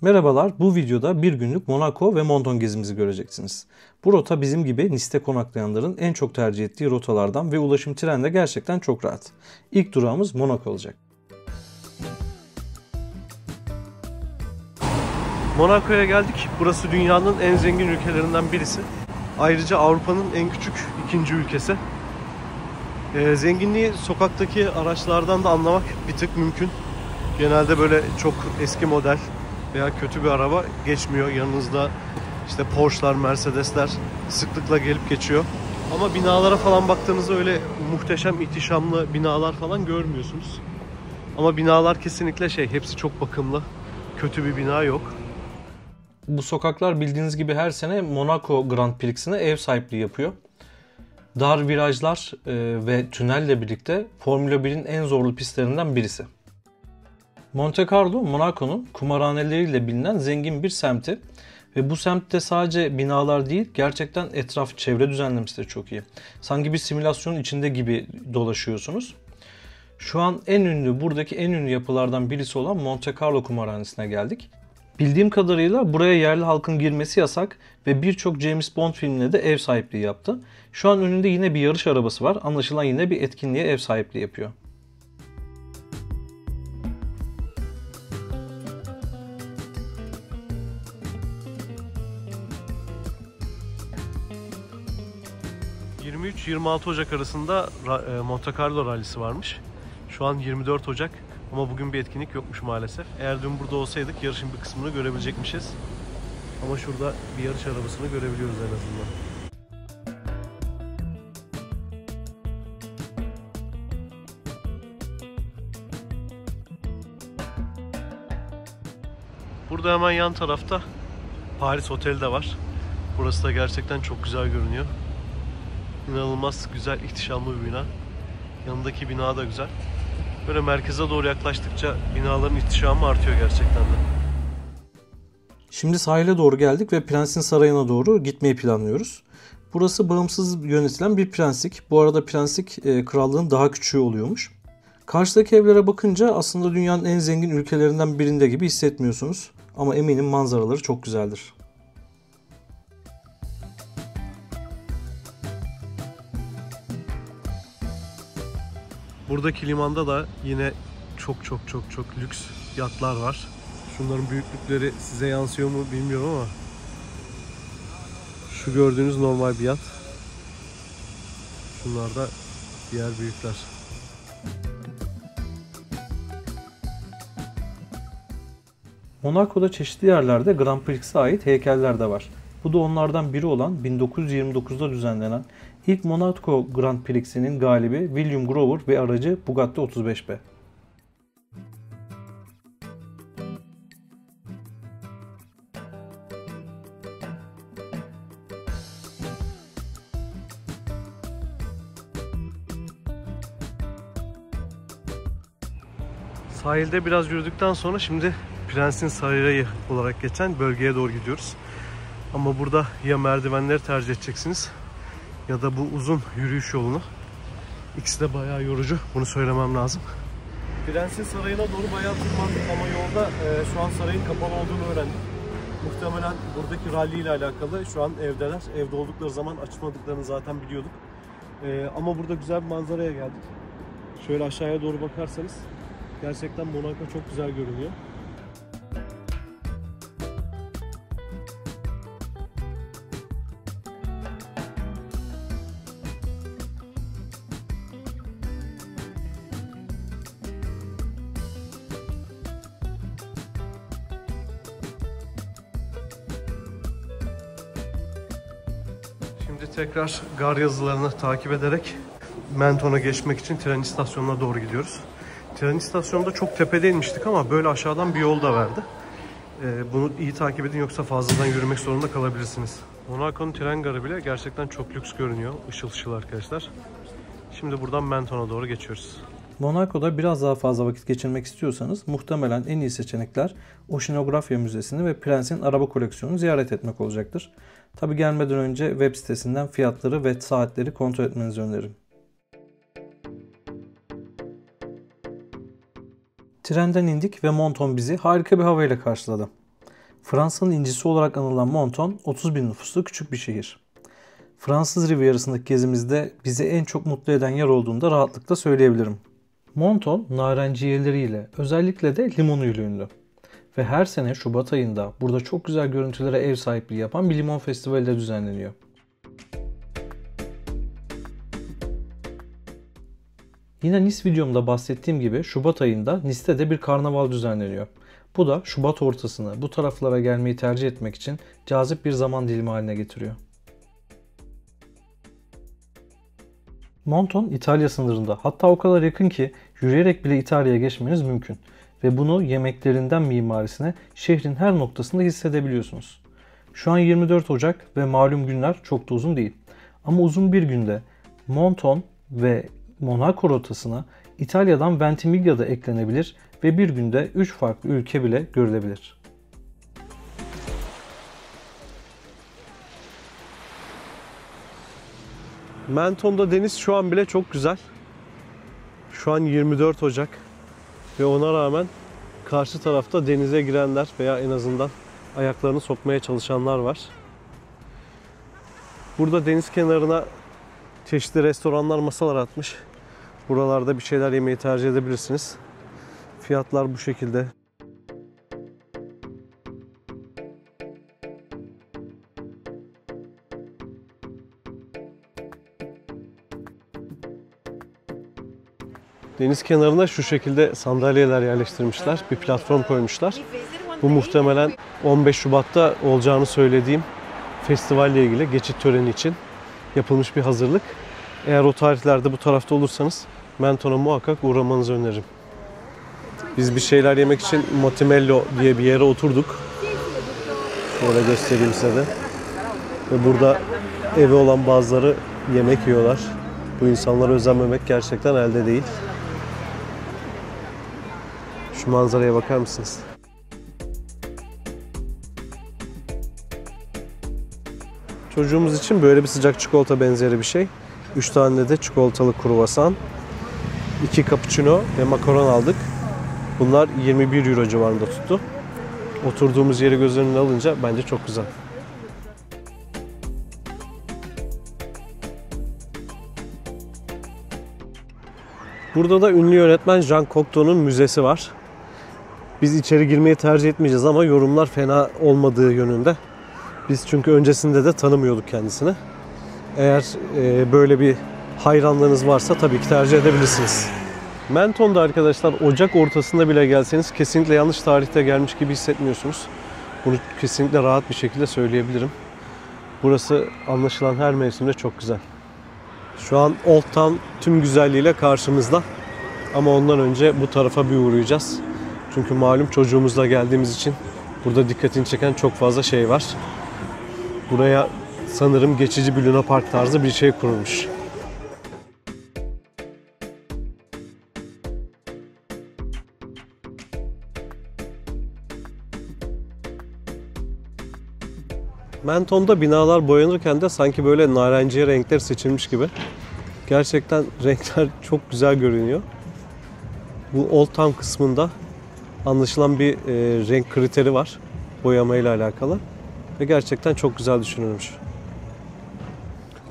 Merhabalar, bu videoda bir günlük Monaco ve Menton gezimizi göreceksiniz. Bu rota bizim gibi Nice'te konaklayanların en çok tercih ettiği rotalardan ve ulaşım trenle gerçekten çok rahat. İlk durağımız Monaco olacak. Monaco'ya geldik. Burası dünyanın en zengin ülkelerinden birisi. Ayrıca Avrupa'nın en küçük ikinci ülkesi. Zenginliği sokaktaki araçlardan da anlamak bir tık mümkün. Genelde böyle çok eski model veya kötü bir araba geçmiyor. Yanınızda işte Porsche'lar, Mercedes'ler sıklıkla gelip geçiyor. Ama binalara falan baktığınızda öyle muhteşem, ihtişamlı binalar falan görmüyorsunuz. Ama binalar kesinlikle hepsi çok bakımlı. Kötü bir bina yok. Bu sokaklar bildiğiniz gibi her sene Monaco Grand Prix'sine ev sahipliği yapıyor. Dar virajlar ve tünelle birlikte Formula 1'in en zorlu pistlerinden birisi. Monte Carlo, Monaco'nun kumarhaneleriyle bilinen zengin bir semti. Ve bu semtte sadece binalar değil, gerçekten etraf, çevre düzenlemesi de çok iyi. Sanki bir simülasyonun içinde gibi dolaşıyorsunuz. Şu an buradaki en ünlü yapılardan birisi olan Monte Carlo kumarhanesine geldik. Bildiğim kadarıyla buraya yerli halkın girmesi yasak ve birçok James Bond filmine de ev sahipliği yaptı. Şu an önünde yine bir yarış arabası var. Anlaşılan yine bir etkinliğe ev sahipliği yapıyor. ...23-26 Ocak arasında Monte Carlo rallisi varmış. Şu an 24 Ocak ama bugün bir etkinlik yokmuş maalesef. Eğer dün burada olsaydık yarışın bir kısmını görebilecekmişiz. Ama şurada bir yarış arabasını görebiliyoruz en azından. Burada hemen yan tarafta Paris Oteli de var. Burası da gerçekten çok güzel görünüyor. İnanılmaz güzel, ihtişamlı bir bina. Yanındaki bina da güzel. Böyle merkeze doğru yaklaştıkça binaların ihtişamı artıyor gerçekten de. Şimdi sahile doğru geldik ve Prensin Sarayı'na doğru gitmeyi planlıyoruz. Burası bağımsız yönetilen bir prenslik. Bu arada prenslik krallığın daha küçüğü oluyormuş. Karşıdaki evlere bakınca aslında dünyanın en zengin ülkelerinden birinde gibi hissetmiyorsunuz. Ama eminim manzaraları çok güzeldir. Buradaki limanda da yine çok lüks yatlar var. Şunların büyüklükleri size yansıyor mu bilmiyorum ama şu gördüğünüz normal bir yat. Şunlar da diğer büyükler. Monaco'da çeşitli yerlerde Grand Prix'e ait heykeller de var. Bu da onlardan biri olan 1929'da düzenlenen ilk Monaco Grand Prix'sinin galibi William Grover ve aracı Bugatti 35B. Sahilde biraz yürüdükten sonra şimdi Prensin Sarayı olarak geçen bölgeye doğru gidiyoruz. Ama burada ya merdivenleri tercih edeceksiniz ya da bu uzun yürüyüş yolunu. İkisi de bayağı yorucu. Bunu söylemem lazım. Prensin Sarayı'na doğru bayağı tırmandık ama yolda şu an sarayın kapalı olduğunu öğrendik. Muhtemelen buradaki rally ile alakalı şu an evdeler. Evde oldukları zaman açmadıklarını zaten biliyorduk. Ama burada güzel bir manzaraya geldik. Şöyle aşağıya doğru bakarsanız gerçekten Monaco çok güzel görünüyor. Şimdi tekrar gar yazılarını takip ederek Menton'a geçmek için tren istasyonuna doğru gidiyoruz. Tren istasyonunda çok tepede inmiştik ama böyle aşağıdan bir yol da verdi. Bunu iyi takip edin yoksa fazladan yürümek zorunda kalabilirsiniz. Monaco'nun tren garı bile gerçekten çok lüks görünüyor. Işıl ışıl arkadaşlar. Şimdi buradan Menton'a doğru geçiyoruz. Monaco'da biraz daha fazla vakit geçirmek istiyorsanız muhtemelen en iyi seçenekler Oşinografya Müzesi'ni ve Prens'in araba koleksiyonunu ziyaret etmek olacaktır. Tabi gelmeden önce web sitesinden fiyatları ve saatleri kontrol etmenizi öneririm. Trenden indik ve Menton bizi harika bir havayla karşıladı. Fransa'nın incisi olarak anılan Menton 30 bin nüfuslu küçük bir şehir. Fransız Rivierası'ndaki gezimizde bizi en çok mutlu eden yer olduğunu da rahatlıkla söyleyebilirim. Menton narenciyeleriyle, özellikle de limonuyla ünlü. Ve her sene Şubat ayında burada çok güzel görüntülere ev sahipliği yapan bir limon festivali de düzenleniyor. Yine Nice videomda bahsettiğim gibi Şubat ayında Nice'te de bir karnaval düzenleniyor. Bu da Şubat ortasını bu taraflara gelmeyi tercih etmek için cazip bir zaman dilimi haline getiriyor. Menton İtalya sınırında, hatta o kadar yakın ki yürüyerek bile İtalya'ya geçmeniz mümkün. Ve bunu yemeklerinden mimarisine şehrin her noktasında hissedebiliyorsunuz. Şu an 24 Ocak ve malum günler çok da uzun değil. Ama uzun bir günde Menton ve Monaco rotasına İtalya'dan Ventimiglia da eklenebilir ve bir günde 3 farklı ülke bile görülebilir. Menton'da deniz şu an bile çok güzel. Şu an 24 Ocak ve ona rağmen karşı tarafta denize girenler veya en azından ayaklarını sokmaya çalışanlar var. Burada deniz kenarına çeşitli restoranlar, masalar atmış. Buralarda bir şeyler yemeyi tercih edebilirsiniz. Fiyatlar bu şekilde. Deniz kenarına şu şekilde sandalyeler yerleştirmişler. Bir platform koymuşlar. Bu muhtemelen 15 Şubat'ta olacağını söylediğim festivalle ilgili geçit töreni için yapılmış bir hazırlık. Eğer o tarihlerde bu tarafta olursanız Menton'a muhakkak uğramanızı öneririm. Biz bir şeyler yemek için Motimello diye bir yere oturduk. Şöyle göstereyim size de. Ve burada evi olan bazıları yemek yiyorlar. Bu insanlara özenmemek gerçekten elde değil. Şu manzaraya bakar mısınız? Çocuğumuz için böyle bir sıcak çikolata benzeri bir şey. 3 tane de çikolatalı kruvasan, 2 cappuccino ve makaron aldık. Bunlar 21 euro civarında tuttu. Oturduğumuz yeri göz önüne alınca bence çok güzel. Burada da ünlü yönetmen Jean Cocteau'nun müzesi var. Biz içeri girmeyi tercih etmeyeceğiz ama yorumlar fena olmadığı yönünde. Biz çünkü öncesinde de tanımıyorduk kendisini. Eğer böyle bir hayranlığınız varsa tabii ki tercih edebilirsiniz. Menton'da arkadaşlar Ocak ortasında bile gelseniz kesinlikle yanlış tarihte gelmiş gibi hissetmiyorsunuz. Bunu kesinlikle rahat bir şekilde söyleyebilirim. Burası anlaşılan her mevsimde çok güzel. Şu an Old Town tüm güzelliğiyle karşımızda. Ama ondan önce bu tarafa bir uğrayacağız. Çünkü malum çocuğumuzla geldiğimiz için burada dikkatini çeken çok fazla şey var. Buraya sanırım geçici bir Luna Park tarzı bir şey kurulmuş. Menton'da binalar boyanırken de sanki böyle narenciye renkler seçilmiş gibi. Gerçekten renkler çok güzel görünüyor. Bu Old Town kısmında anlaşılan bir renk kriteri var boyamayla alakalı. Ve gerçekten çok güzel düşünülmüş.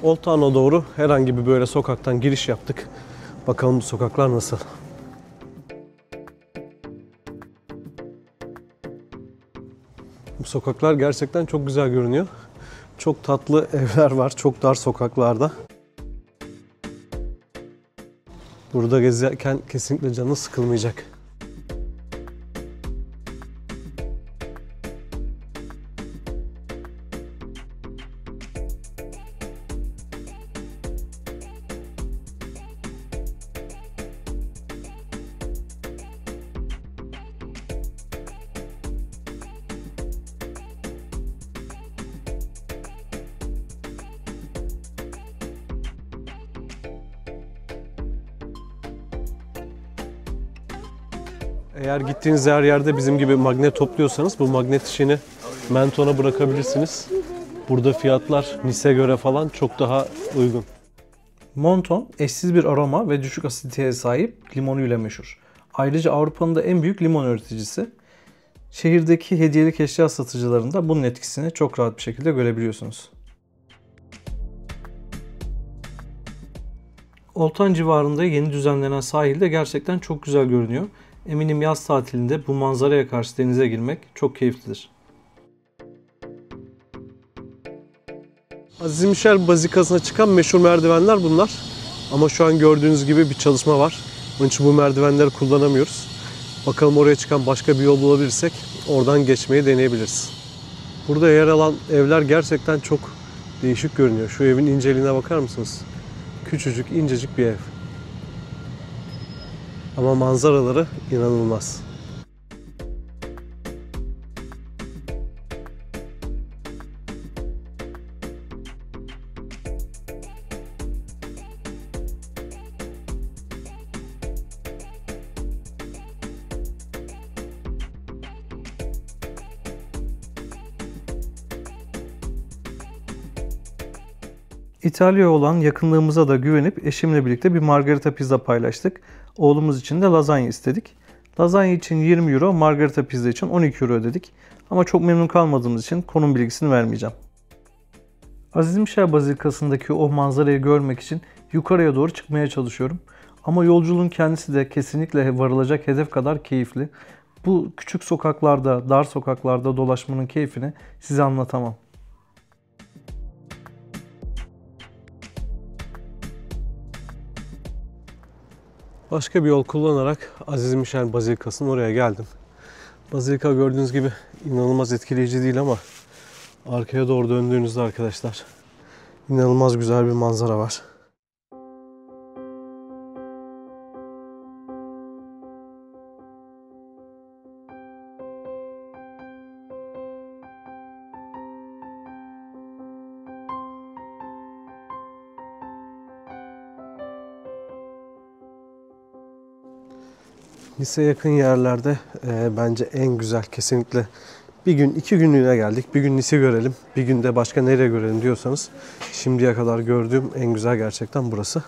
Old Town'a doğru herhangi bir böyle sokaktan giriş yaptık. Bakalım bu sokaklar nasıl? Bu sokaklar gerçekten çok güzel görünüyor. Çok tatlı evler var, çok dar sokaklarda. Burada gezerken kesinlikle canınız sıkılmayacak. Eğer gittiğiniz her yerde bizim gibi magnet topluyorsanız bu magnet işini Menton'a bırakabilirsiniz. Burada fiyatlar Nice'e göre falan çok daha uygun. Menton eşsiz bir aroma ve düşük asiditeye sahip limonuyla meşhur. Ayrıca Avrupa'nın da en büyük limon üreticisi. Şehirdeki hediyelik eşya satıcılarında bunun etkisini çok rahat bir şekilde görebiliyorsunuz. Oltan civarında yeni düzenlenen sahil de gerçekten çok güzel görünüyor. Eminim yaz tatilinde bu manzaraya karşı denize girmek çok keyiflidir. Aziz Michel Bazilikası'na çıkan meşhur merdivenler bunlar. Ama şu an gördüğünüz gibi bir çalışma var. Onun için bu merdivenleri kullanamıyoruz. Bakalım oraya çıkan başka bir yol bulabilirsek oradan geçmeyi deneyebiliriz. Burada yer alan evler gerçekten çok değişik görünüyor. Şu evin inceliğine bakar mısınız? Küçücük, incecik bir ev. Ama manzaraları inanılmaz. İtalya'ya olan yakınlığımıza da güvenip eşimle birlikte bir margarita pizza paylaştık. Oğlumuz için de lazanya istedik. Lazanya için 20 euro, margarita pizza için 12 euro ödedik. Ama çok memnun kalmadığımız için konum bilgisini vermeyeceğim. Aziz Michel Bazilikası'ndaki o manzarayı görmek için yukarıya doğru çıkmaya çalışıyorum. Ama yolculuğun kendisi de kesinlikle varılacak hedef kadar keyifli. Bu küçük sokaklarda, dar sokaklarda dolaşmanın keyfini size anlatamam. Başka bir yol kullanarak Aziz Michel Bazilikası'nın oraya geldim. Bazilika gördüğünüz gibi inanılmaz etkileyici değil ama arkaya doğru döndüğünüzde arkadaşlar inanılmaz güzel bir manzara var. Nice yakın yerlerde bence en güzel kesinlikle bir gün 2 günlüğüne geldik. Bir gün Nice görelim, bir gün de başka nereye görelim diyorsanız şimdiye kadar gördüğüm en güzel gerçekten burası.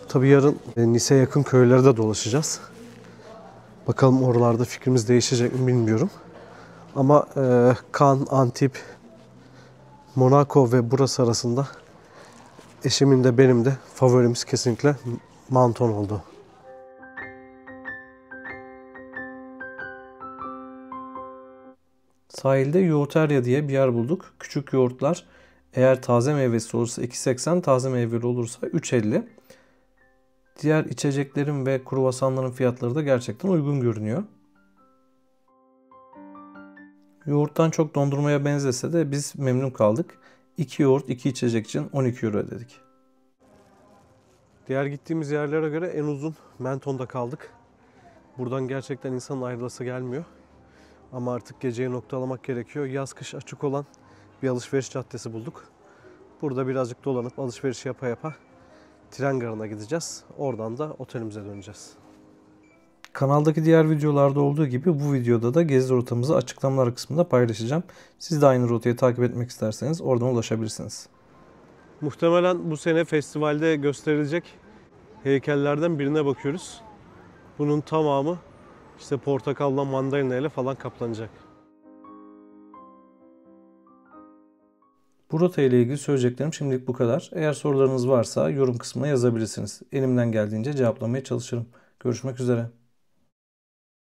Tabii yarın Nice'ye yakın köylerde dolaşacağız. Bakalım oralarda fikrimiz değişecek mi bilmiyorum. Ama Cannes, Antibes, Monaco ve burası arasında eşimin de benim de favorimiz kesinlikle Menton oldu. Sahilde yoğurterya diye bir yer bulduk. Küçük yoğurtlar eğer taze meyvesi olursa 2,80, taze meyveli olursa 3,50. Diğer içeceklerin ve kruvasanların fiyatları da gerçekten uygun görünüyor. Yoğurttan çok dondurmaya benzese de biz memnun kaldık. 2 yoğurt, 2 içecek için 12 euro ödedik. Diğer gittiğimiz yerlere göre en uzun Menton'da kaldık. Buradan gerçekten insanın ayrılası gelmiyor. Ama artık geceyi noktalamak gerekiyor. Yaz kış açık olan bir alışveriş caddesi bulduk. Burada birazcık dolanıp alışveriş yapa yapa tren garına gideceğiz. Oradan da otelimize döneceğiz. Kanaldaki diğer videolarda olduğu gibi bu videoda da gezi rotamızı açıklamalar kısmında paylaşacağım. Siz de aynı rotayı takip etmek isterseniz oradan ulaşabilirsiniz. Muhtemelen bu sene festivalde gösterilecek heykellerden birine bakıyoruz. Bunun tamamı işte portakalla, mandalina ile falan kaplanacak. Bu rota ile ilgili söyleyeceklerim şimdilik bu kadar. Eğer sorularınız varsa yorum kısmına yazabilirsiniz. Elimden geldiğince cevaplamaya çalışırım. Görüşmek üzere.